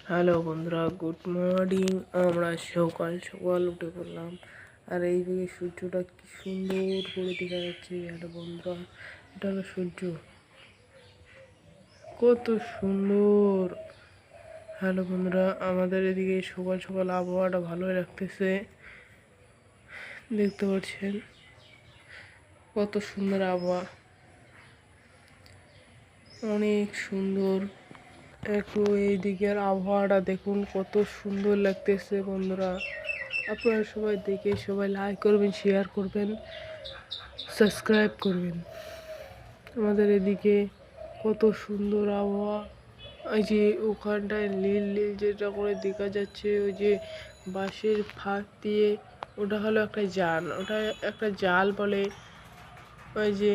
Hello বন্ধুরা, good morning. আমরা সকাল সকাল উঠে পড়লাম, আর এইদিকে সূর্যটা কি সুন্দর করে দেখা যাচ্ছে। হ্যালো বন্ধুরা, এটা হলো সূর্য, কত সুন্দর। হ্যালো বন্ধুরা, আমাদের এদিকে সকাল সকাল আবহাওয়াটা ভালোই লাগতেছে। দেখতে পাচ্ছেন কত সুন্দর আবহাওয়া, অনেক সুন্দর। একটু এই দিকের আবহাওয়াটা দেখুন, কত সুন্দর লাগতেছে বন্ধুরা। আপনারা সবাই দেখে সবাই লাইক করবেন, শেয়ার করবেন, সাবস্ক্রাইব করবেন। আমাদের এদিকে কত সুন্দর আবহাওয়া। ওই যে ওখানটায় নীল নীল যেটা করে দেখা যাচ্ছে, ওই যে বাঁশের ফাঁক দিয়ে, ওটা হলো একটা জাল, ওটা একটা জাল বলে। ওই যে